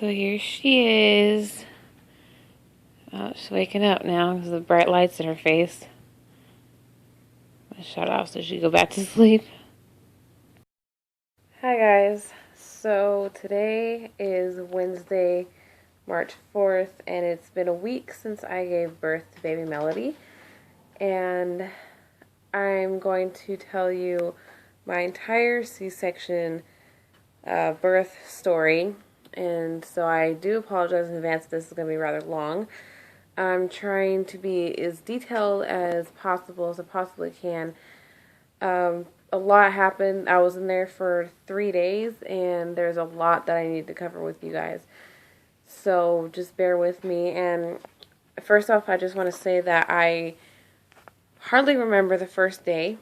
So here she is. Oh, she's waking up now because of the bright lights in her face. I shut off so she can go back to sleep. Hi guys. So today is Wednesday, March 4th, and it's been a week since I gave birth to baby Melody. And I'm going to tell you my entire C-section birth story. And so I do apologize in advance. This is going to be rather long. I'm trying to be as detailed as possible as I possibly can. A lot happened. I was in there for 3 days, and there's a lot that I need to cover with you guys. So just bear with me. And first off, I just want to say that I hardly remember the first day,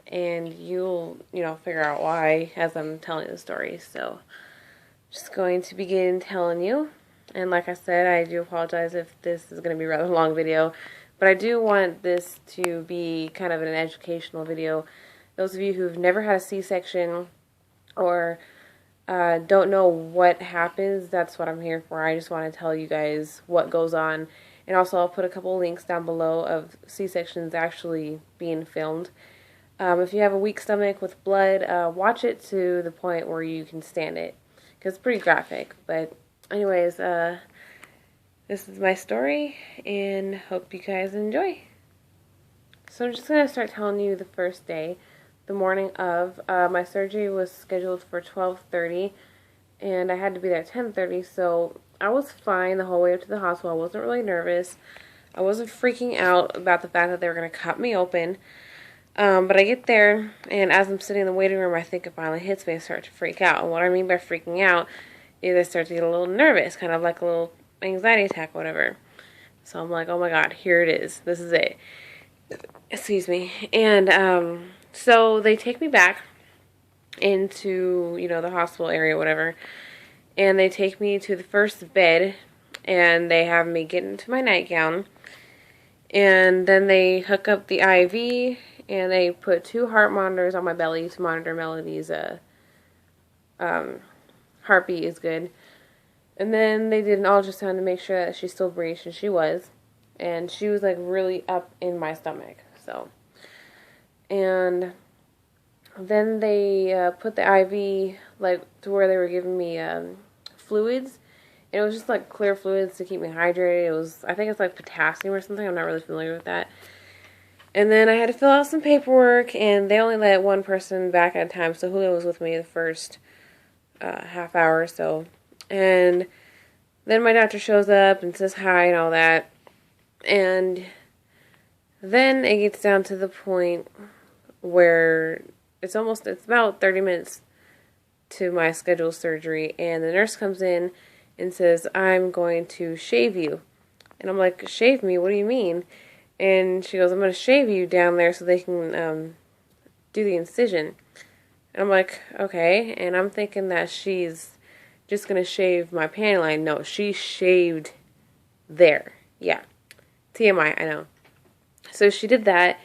and you'll, figure out why as I'm telling the story. So just going to begin telling you. And like I said, I do apologize if this is going to be a rather long video, but I do want this to be kind of an educational video. Those of you who've never had a C-section or don't know what happens, that's what I'm here for. I just want to tell you guys what goes on. And also I'll put a couple links down below of C-sections actually being filmed. If you have a weak stomach with blood, watch it to the point where you can stand it, because it's pretty graphic. But anyways, this is my story, and hope you guys enjoy. So I'm just going to start telling you the first day. The morning of, my surgery was scheduled for 12:30, and I had to be there at 10:30, so I was fine the whole way up to the hospital. I wasn't really nervous. I wasn't freaking out about the fact that they were going to cut me open. But I get there, and as I'm sitting in the waiting room, I think it finally hits me. I start to freak out. And what I mean by freaking out is I start to get a little nervous, kind of like a little anxiety attack, whatever. So I'm like, oh my God, here it is. This is it. Excuse me. And so they take me back into, the hospital area, whatever. And they take me to the first bed, and they have me get into my nightgown. And then they hook up the IV, and they put 2 heart monitors on my belly to monitor Melody's heartbeat is good. And then they did an ultrasound to make sure that she still breathed, and she was. And she was like really up in my stomach. So, and then they put the IV like to where they were giving me fluids. And it was just like clear fluids to keep me hydrated. It was, I think it's like potassium or something. I'm not really familiar with that. And then I had to fill out some paperwork, and they only let one person back at a time. So Julio was with me the first half hour or so. And then my doctor shows up and says hi and all that. And then it gets down to the point where it's about 30 minutes to my scheduled surgery. And the nurse comes in and says, I'm going to shave you. And I'm like, shave me? What do you mean? And she goes, I'm going to shave you down there so they can do the incision. And I'm like, okay. And I'm thinking that she's just going to shave my panty line. No, she shaved there. Yeah. TMI, I know. So she did that.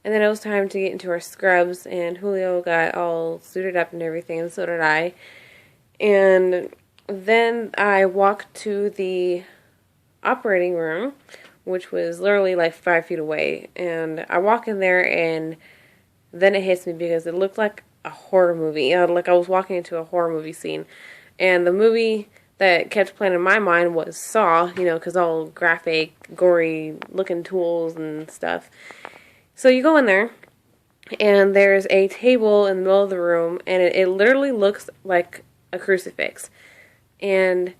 And then it was time to get into our scrubs. And Julio got all suited up and everything. And so did I. And then I walked to the operating room, which was literally like 5 feet away. And I walk in there, and then it hits me because it looked like a horror movie. Like I was walking into a horror movie scene. And the movie that kept playing in my mind was Saw, because all graphic, gory looking tools and stuff. So you go in there, and there's a table in the middle of the room, and it literally looks like a crucifix. And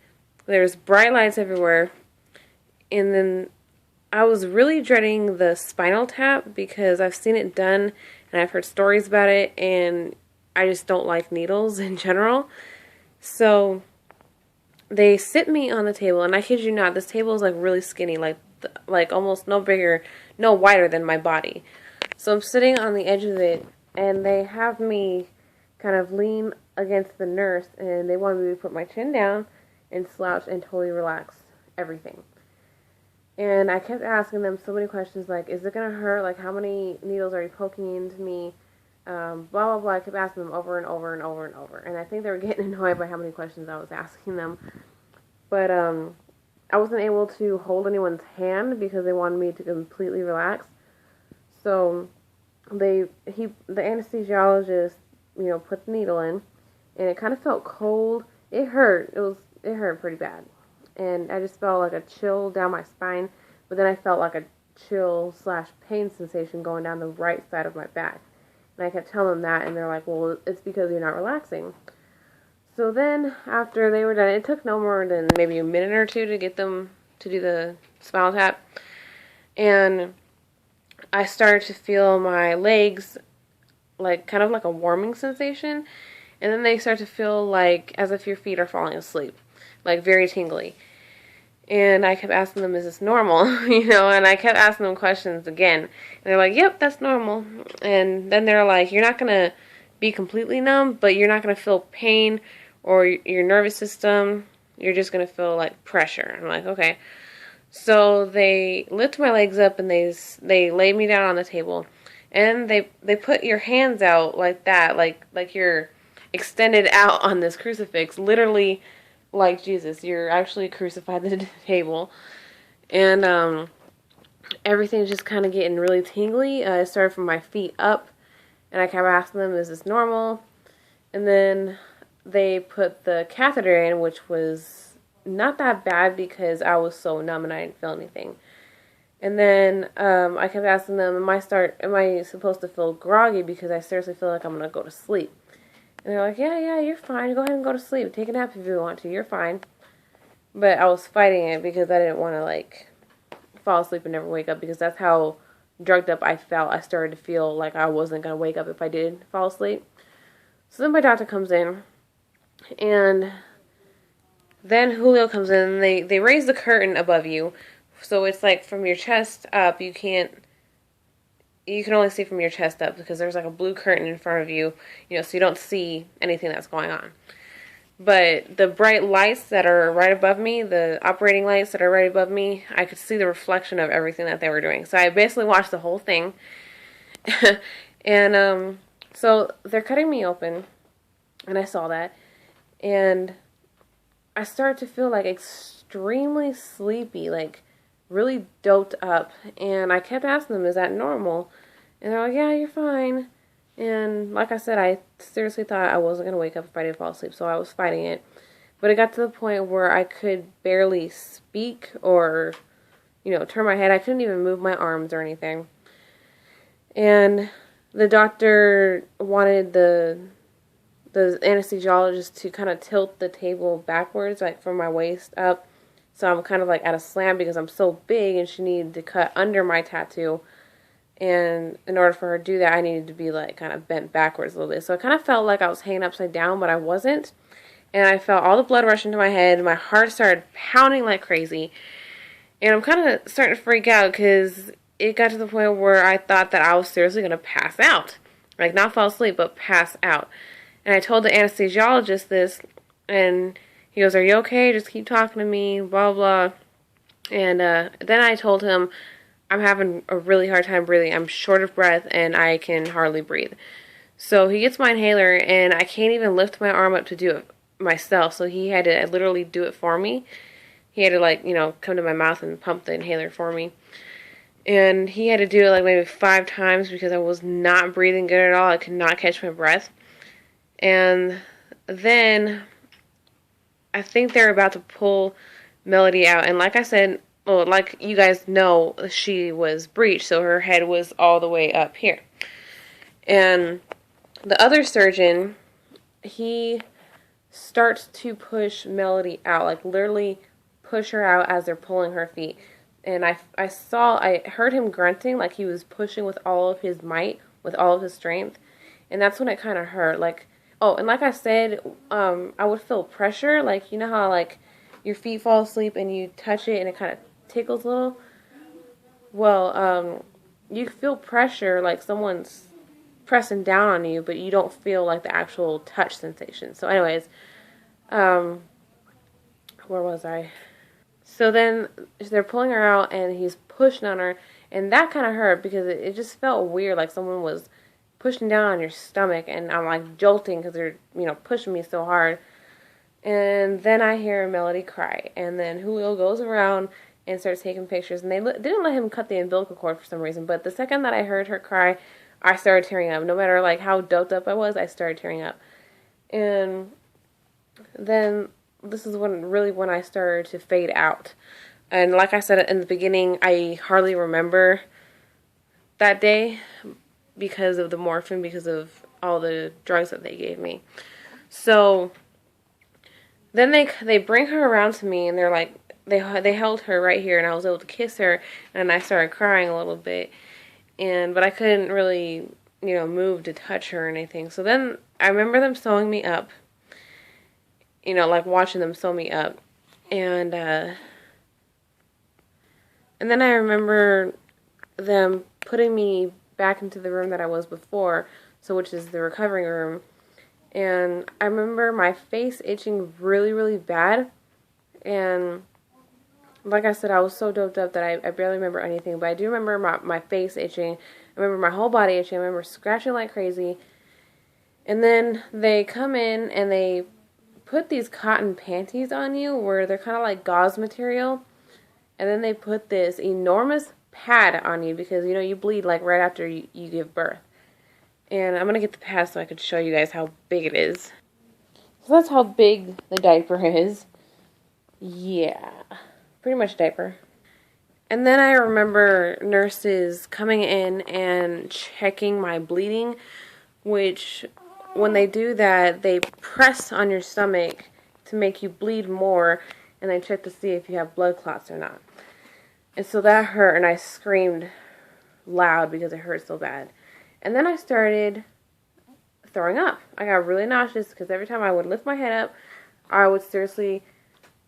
there's bright lights everywhere. And then I was really dreading the Spinal Tap because I've seen it done and I've heard stories about it, and I just don't like needles in general. So they sit me on the table, and I kid you not, this table is like really skinny, like almost no wider than my body. So I'm sitting on the edge of it, and they have me kind of lean against the nurse, and they wanted me to put my chin down and slouch and totally relax everything. And I kept asking them so many questions, like, is it going to hurt? Like, how many needles are you poking into me? Blah, blah, blah. I kept asking them over and over and over and over. And I think they were getting annoyed by how many questions I was asking them. but I wasn't able to hold anyone's hand because they wanted me to completely relax. So the anesthesiologist, put the needle in, and it kind of felt cold. It hurt. It hurt pretty bad, and I just felt like a chill down my spine. But then I felt like a chill slash pain sensation going down the right side of my back, and I kept telling them that, and they're like, "Well, it's because you're not relaxing." So then, after they were done, it took no more than maybe a minute or two to get them to do the spinal tap, and I started to feel my legs like kind of like a warming sensation, and then they start to feel like as if your feet are falling asleep, like very tingly. And I kept asking them, is this normal? And I kept asking them questions again. And they're like, yep, that's normal. And then they're like, you're not going to be completely numb, but you're not going to feel pain or your nervous system. You're just going to feel like pressure. I'm like, okay. So they lift my legs up and they lay me down on the table. And they put your hands out like that, like you're extended out on this crucifix, literally like Jesus. You're actually crucified to the table. And everything's just kind of getting really tingly. It started from my feet up, and I kept asking them, is this normal? And then they put the catheter in, which was not that bad because I was so numb and I didn't feel anything. And then I kept asking them, am I supposed to feel groggy because I seriously feel like I'm going to go to sleep? And they're like, yeah, you're fine. Go ahead and go to sleep. Take a nap if you want to. You're fine. But I was fighting it because I didn't want to, fall asleep and never wake up, because that's how drugged up I felt. I started to feel like I wasn't going to wake up if I did fall asleep. So then my doctor comes in, and then Julio comes in, and they raise the curtain above you. So it's like from your chest up, you can only see from your chest up because there's like a blue curtain in front of you, so you don't see anything that's going on. But the bright lights that are right above me, the operating lights that are right above me, I could see the reflection of everything that they were doing. So I basically watched the whole thing. And so they're cutting me open, and I saw that. And I started to feel like extremely sleepy, like really doped up. And I kept asking them, is that normal? And they're like, yeah, you're fine. And like I said, I seriously thought I wasn't going to wake up if I didn't fall asleep, so I was fighting it. But it got to the point where I could barely speak or, turn my head. I couldn't even move my arms or anything. And the doctor wanted the anesthesiologist to kind of tilt the table backwards, like from my waist up. So I'm kind of like at a slam because I'm so big, and she needed to cut under my tattoo. And in order for her to do that, I needed to be like kind of bent backwards a little bit. So it kind of felt like I was hanging upside down, but I wasn't. And I felt all the blood rush into my head. My heart started pounding like crazy. And I'm kind of starting to freak out because it got to the point where I thought that I was seriously going to pass out. Like, not fall asleep, but pass out. And I told the anesthesiologist this, and he goes, are you okay? Just keep talking to me, blah, blah. And then I told him, I'm having a really hard time breathing. I'm short of breath, and I can hardly breathe. So he gets my inhaler, and I can't even lift my arm up to do it myself. So he had to literally do it for me. He had to, come to my mouth and pump the inhaler for me. And he had to do it like maybe 5 times because I was not breathing good at all. I could not catch my breath. And then I think they're about to pull Melody out. And like I said, well, like you guys know, she was breeched, so her head was all the way up here. And the other surgeon, he starts to push Melody out, like literally push her out as they're pulling her feet. And I heard him grunting like he was pushing with all of his might, with all of his strength. And that's when it kind of hurt. And like I said, I would feel pressure. Like, you know how like your feet fall asleep and you touch it and it kind of tickles a little? Well, you feel pressure like someone's pressing down on you, but you don't feel like the actual touch sensation. So anyways, where was I? So then they're pulling her out and he's pushing on her, and that kind of hurt because it just felt weird, like someone was pushing down on your stomach, and I'm like jolting because they're, pushing me so hard. And then I hear Melody cry. And then Julio goes around and starts taking pictures. And they didn't let him cut the umbilical cord for some reason. But the second that I heard her cry, I started tearing up. No matter like how doped up I was, I started tearing up. And then this is when I started to fade out. And like I said in the beginning, I hardly remember that day because of the morphine, because of all the drugs that they gave me. So then they bring her around to me, and they're like, they held her right here, and I was able to kiss her, and I started crying a little bit, but I couldn't really, move to touch her or anything. So then I remember them sewing me up, like watching them sew me up, and then I remember them putting me back into the room that I was before, so which is the recovering room. And I remember my face itching really, really bad. And like I said, I was so doped up that I barely remember anything. But I do remember my face itching. I remember my whole body itching. I remember scratching like crazy. And then they come in and they put these cotton panties on you where they're kind of like gauze material. And then they put this enormous pad on you because, you bleed like right after you give birth. And I'm going to get the pad so I could show you guys how big it is. So that's how big the diaper is. Yeah, pretty much diaper. And then I remember nurses coming in and checking my bleeding, which when they do that, they press on your stomach to make you bleed more, and they check to see if you have blood clots or not. And so that hurt, and I screamed loud because it hurt so bad. And then I started throwing up. I got really nauseous because every time I would lift my head up, I would seriously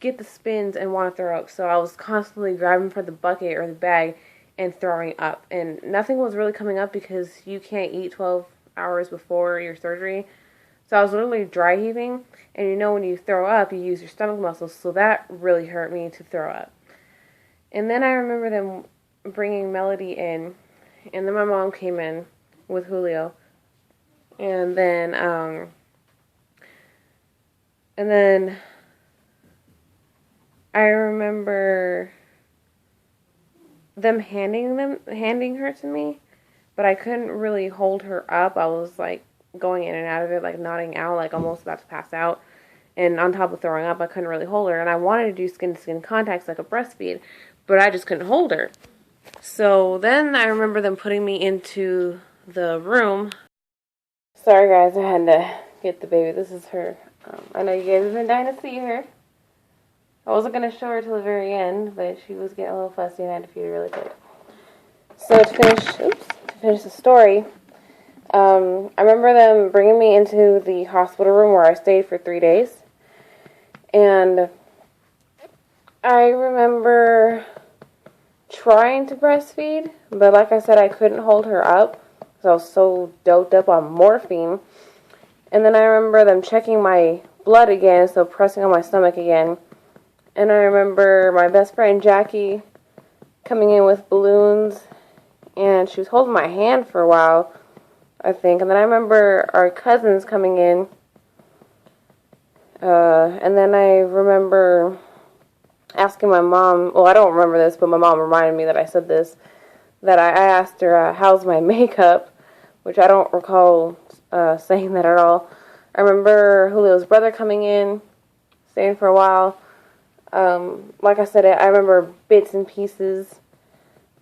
get the spins and want to throw up. So I was constantly grabbing for the bucket or the bag and throwing up. And nothing was really coming up because you can't eat 12 hours before your surgery. So I was literally dry heaving. And when you throw up, you use your stomach muscles. So that really hurt me to throw up. And then I remember them bringing Melody in. And then my mom came in with Julio, and then I remember them handing her to me, but I couldn't really hold her up. I was like going in and out of it, like nodding out, like almost about to pass out, and on top of throwing up, I couldn't really hold her, and I wanted to do skin-to-skin contacts like a breastfeed, but I just couldn't hold her. So then I remember them putting me into the room. Sorry guys, I had to get the baby. This is her. I know you guys have been dying to see her. I wasn't going to show her till the very end, but she was getting a little fussy and I had to feed her really quick. So to finish the story, I remember them bringing me into the hospital room where I stayed for 3 days. And I remember trying to breastfeed, but like I said, I couldn't hold her up. I was so doped up on morphine. And then I remember them checking my blood again, so pressing on my stomach again. And I remember my best friend Jackie coming in with balloons, and she was holding my hand for a while, I think. And then I remember our cousins coming in. And then I remember asking my mom, well, I don't remember this, but my mom reminded me that I said this, that I asked her, how's my makeup? Which I don't recall saying that at all. I remember Julio's brother coming in, staying for a while. Like I said, I remember bits and pieces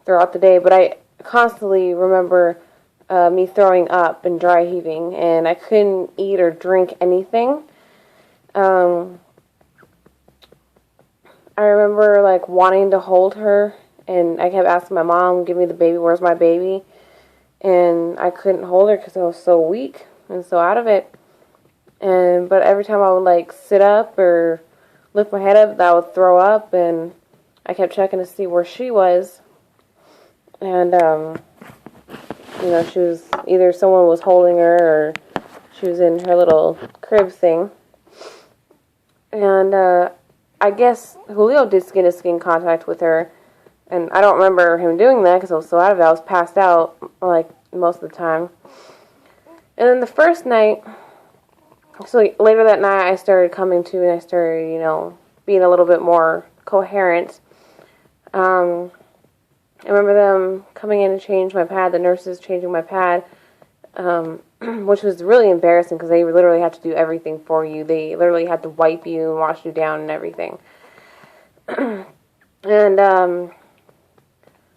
throughout the day, but I constantly remember me throwing up and dry heaving, and I couldn't eat or drink anything. I remember like wanting to hold her, and I kept asking my mom, give me the baby, where's my baby? And I couldn't hold her because I was so weak and so out of it. But every time I would like sit up or lift my head up, I would throw up, and I kept checking to see where she was. And, she was, either someone was holding her or she was in her little crib thing. And I guess Julio did skin-to-skin contact with her. And I don't remember him doing that because I was so out of it. I was passed out, like, most of the time. And then the first night, So later that night, I started coming to, and I started, being a little bit more coherent. I remember them coming in to change my pad, the nurses changing my pad, which was really embarrassing because they literally had to do everything for you. They literally had to wipe you and wash you down and everything. And I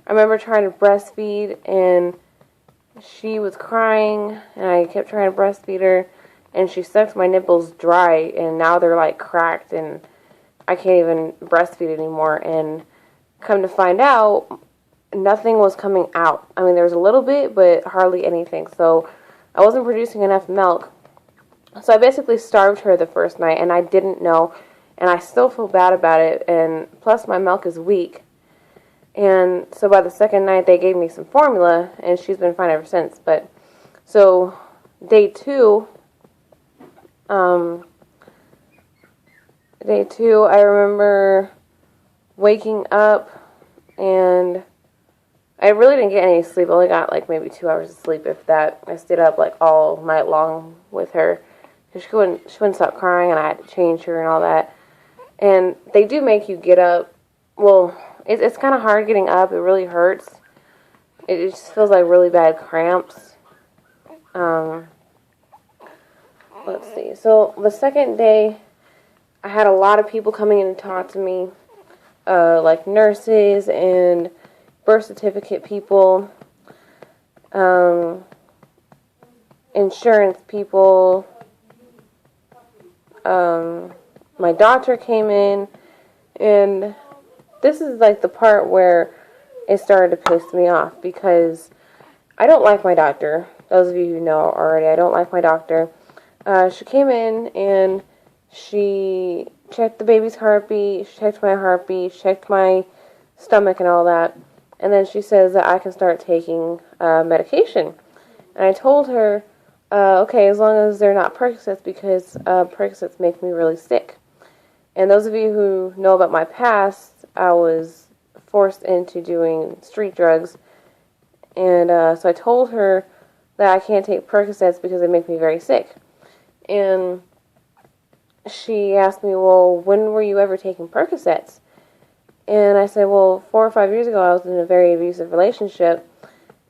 remember trying to breastfeed, and she was crying, and I kept trying to breastfeed her, and she sucked my nipples dry, and now they're like cracked, and I can't even breastfeed anymore. And come to find out, nothing was coming out. I mean, there was a little bit, but hardly anything. So I wasn't producing enough milk. So I basically starved her the first night, and I didn't know, and I still feel bad about it, and plus my milk is weak. And so by the second night, they gave me some formula, and she's been fine ever since. But so day two, I remember waking up, and I really didn't get any sleep. I only got like maybe 2 hours of sleep, if that. I stayed up like all night long with her because she wouldn't stop crying, and I had to change her and all that. And they do make you get up. Well, it's kind of hard getting up. It really hurts. It just feels like really bad cramps. Let's see. So the second day, I had a lot of people coming in to talk to me, like nurses and birth certificate people, insurance people. My doctor came in, and this is like the part where it started to piss me off because I don't like my doctor. Those of you who know already, I don't like my doctor. She came in and she checked the baby's heartbeat, she checked my heartbeat, she checked my stomach and all that. And then she says that I can start taking medication. And I told her, okay, as long as they're not Percocets, because Percocets make me really sick. And those of you who know about my past, I was forced into doing street drugs. And so I told her that I can't take Percocets because they make me very sick. And she asked me, well, when were you ever taking Percocets? And I said, well, 4 or 5 years ago, I was in a very abusive relationship,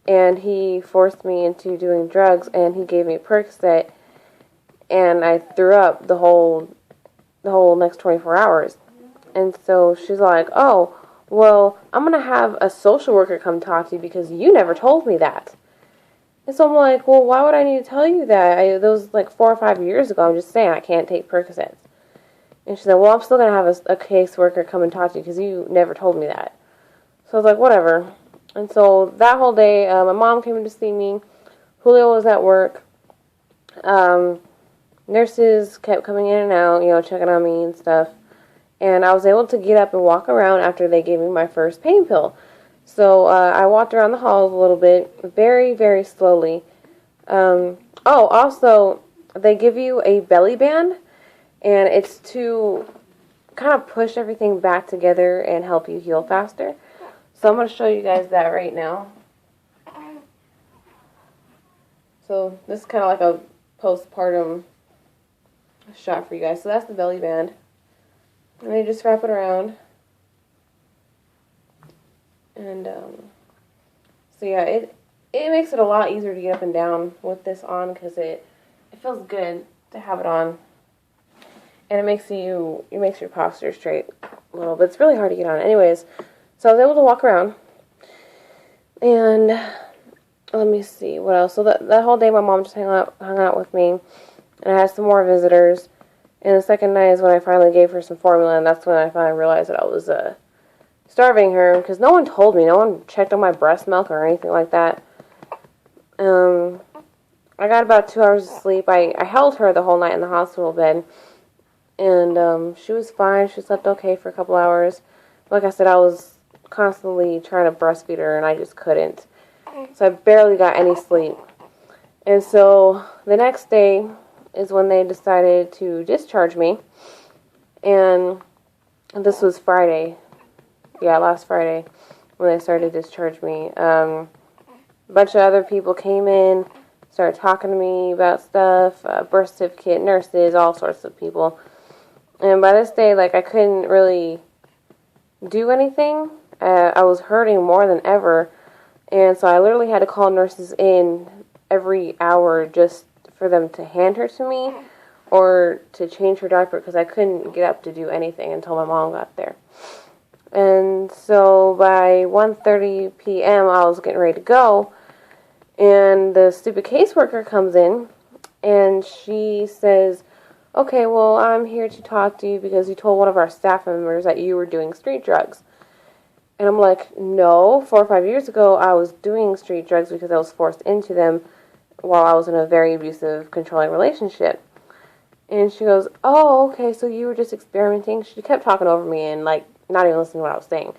and he forced me into doing drugs, and he gave me a Percocet, and I threw up the whole next 24 hours. And so she's like, oh, well, I'm going to have a social worker come talk to you because you never told me that. And so I'm like, well, why would I need to tell you that? That was like 4 or 5 years ago. I'm just saying I can't take Percocets. And she said, well, I'm still going to have a caseworker come and talk to you because you never told me that. So I was like, whatever. And so that whole day, my mom came in to see me. Julio was at work. Nurses kept coming in and out, checking on me and stuff. And I was able to get up and walk around after they gave me my first pain pill. So I walked around the halls a little bit, very, very slowly. Also, they give you a belly band, and it's to kind of push everything back together and help you heal faster. So I'm going to show you guys that right now. So this is kind of like a postpartum shot for you guys. So that's the belly band. And they just wrap it around. And so yeah, it makes it a lot easier to get up and down with this on because it feels good to have it on. And it makes your posture straight a little, but it's really hard to get on. Anyways, so I was able to walk around. And let me see what else. So that whole day, my mom just hung out with me, and I had some more visitors. And the second night is when I finally gave her some formula, and that's when I finally realized that I was starving her because no one told me. No one checked on my breast milk or anything like that. I got about 2 hours of sleep. I held her the whole night in the hospital bed, and she was fine. She slept okay for a couple hours. Like I said, I was constantly trying to breastfeed her, and I just couldn't. So I barely got any sleep. And so the next day is when they decided to discharge me. And this was Friday. Yeah, last Friday when they started to discharge me. A bunch of other people came in, started talking to me about stuff, birth certificate, nurses, all sorts of people. And by this day, like, I couldn't really do anything. I was hurting more than ever. And so I literally had to call nurses in every hour just for them to hand her to me or to change her diaper because I couldn't get up to do anything until my mom got there. And so by 1:30 p.m. I was getting ready to go, and the stupid caseworker comes in, and she says, okay, well, I'm here to talk to you because you told one of our staff members that you were doing street drugs. And I'm like, no, 4 or 5 years ago I was doing street drugs because I was forced into them while I was in a very abusive, controlling relationship. And she goes, oh, okay, so you were just experimenting? She kept talking over me and, like, not even listening to what I was saying.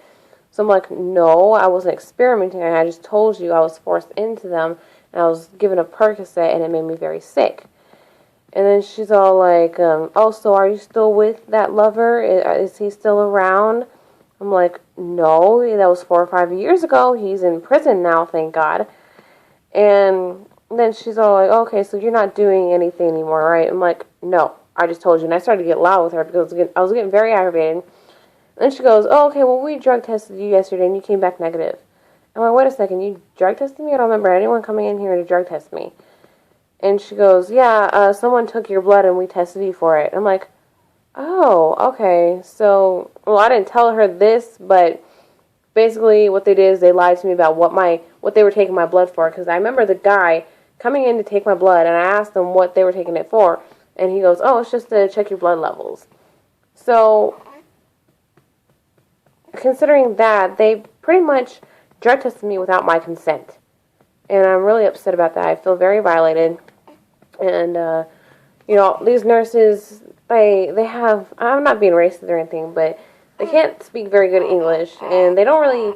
So I'm like, no, I wasn't experimenting. I just told you I was forced into them, and I was given a Percocet, and it made me very sick. And then she's all like, oh, so are you still with that lover? Is he still around? I'm like, no, that was 4 or 5 years ago. He's in prison now, thank God. And then she's all like, okay, so you're not doing anything anymore, right? I'm like, no, I just told you. And I started to get loud with her because I was getting very aggravated. And then she goes, oh, okay, well, we drug tested you yesterday and you came back negative. I'm like, wait a second, you drug tested me? I don't remember anyone coming in here to drug test me. And she goes, yeah, someone took your blood and we tested you for it. I'm like, oh, okay. So, well, I didn't tell her this, but basically what they did is they lied to me about what they were taking my blood for. Because I remember the guy coming in to take my blood, and I asked him what they were taking it for. And he goes, oh, it's just to check your blood levels. So, considering that, they pretty much drug tested me without my consent. And I'm really upset about that. I feel very violated. And, these nurses, they have, I'm not being racist or anything, but they can't speak very good English. And they don't really,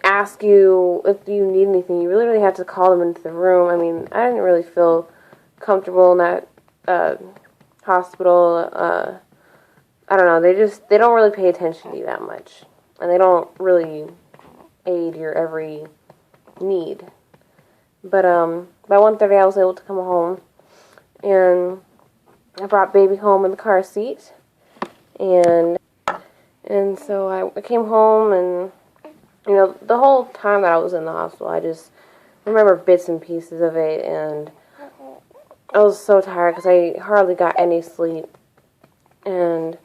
ask you if you need anything. You really have to call them into the room. I mean, I didn't really feel comfortable in that hospital. I don't know, they don't really pay attention to you that much. And they don't really aid your every need. But, by 1:30 I was able to come home. And I brought baby home in the car seat. And so I came home and, the whole time that I was in the hospital, I just remember bits and pieces of it. And I was so tired because I hardly got any sleep. And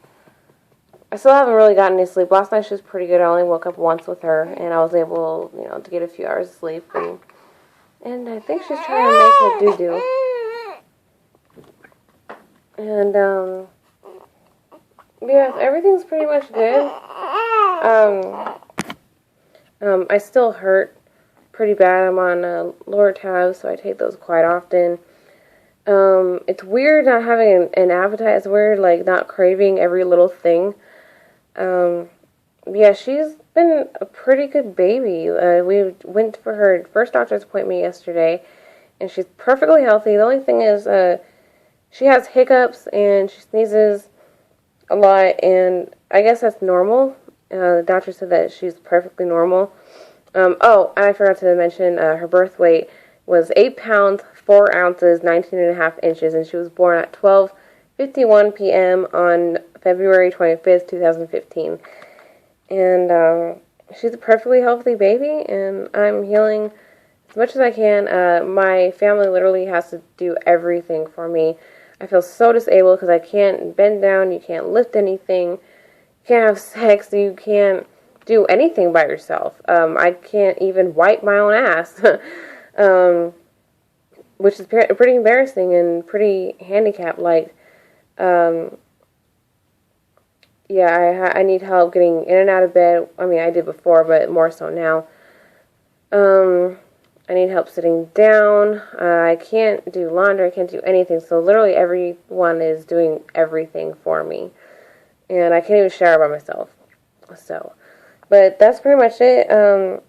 I still haven't really gotten any sleep. Last night she was pretty good. I only woke up once with her, and I was able, to get a few hours of sleep. And I think she's trying to make a doo-doo. And, yeah, everything's pretty much good. I still hurt pretty bad. I'm on Loratab, so I take those quite often. It's weird not having an appetite. It's weird, not craving every little thing. Yeah, she's been a pretty good baby. We went for her first doctor's appointment yesterday, and she's perfectly healthy. The only thing is, she has hiccups, and she sneezes a lot, and I guess that's normal. The doctor said that she's perfectly normal. Oh, and I forgot to mention, her birth weight was 8 pounds, 4 ounces, 19.5 inches, and she was born at 12:51 p.m. on February 25th, 2015. And she's a perfectly healthy baby, and I'm healing as much as I can. My family literally has to do everything for me. I feel so disabled because I can't bend down, you can't lift anything, you can't have sex, you can't do anything by yourself. I can't even wipe my own ass, which is pretty embarrassing and pretty handicapped-like. Yeah, I need help getting in and out of bed. I mean, I did before, but more so now. I need help sitting down. I can't do laundry. I can't do anything. So literally everyone is doing everything for me. And I can't even shower by myself. So, but that's pretty much it. I'm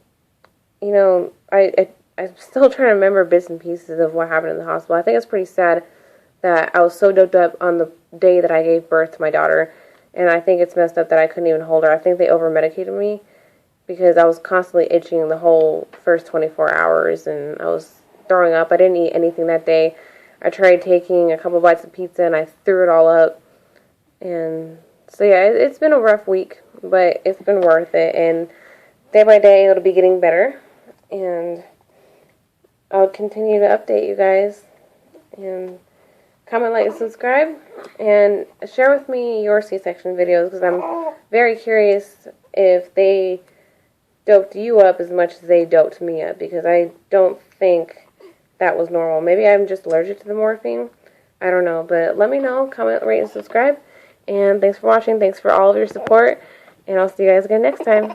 still trying to remember bits and pieces of what happened in the hospital. I think it's pretty sad that I was so doped up on the day that I gave birth to my daughter. And I think it's messed up that I couldn't even hold her. I think they over-medicated me because I was constantly itching the whole first 24 hours. And I was throwing up. I didn't eat anything that day. I tried taking a couple bites of pizza and I threw it all up. And so yeah, it's been a rough week, but it's been worth it. And day by day, it'll be getting better. And I'll continue to update you guys. And comment, like, and subscribe. And share with me your C-section videos, because I'm very curious if they doped you up as much as they doped me up, because I don't think that was normal. Maybe I'm just allergic to the morphine. I don't know. But let me know. Comment, rate, and subscribe. And thanks for watching. Thanks for all of your support. And I'll see you guys again next time.